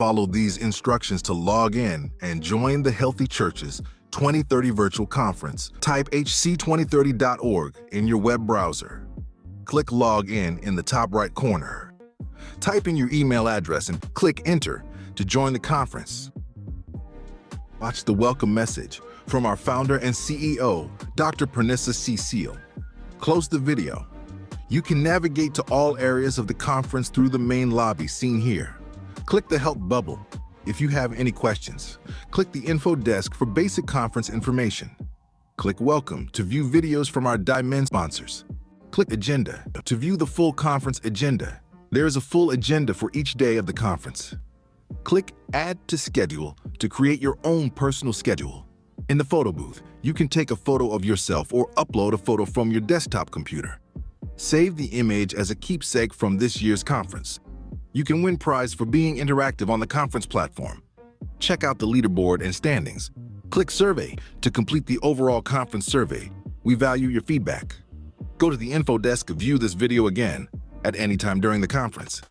Follow these instructions to log in and join the Healthy Church's 2030 virtual conference. Type HC2030.org in your web browser. Click Log in the top right corner. Type in your email address and click Enter to join the conference. Watch the welcome message from our founder and CEO, Dr. Pernissa C. Seal. Close the video. You can navigate to all areas of the conference through the main lobby seen here. Click the Help bubble. If you have any questions, click the Info desk for basic conference information. Click Welcome to view videos from our Diamond sponsors. Click Agenda to view the full conference agenda. There is a full agenda for each day of the conference. Click Add to Schedule to create your own personal schedule. In the photo booth, you can take a photo of yourself or upload a photo from your desktop computer. Save the image as a keepsake from this year's conference. You can win prize for being interactive on the conference platform. Check out the leaderboard and standings. Click Survey to complete the overall conference survey. We value your feedback. Go to the Info desk to view this video again at any time during the conference.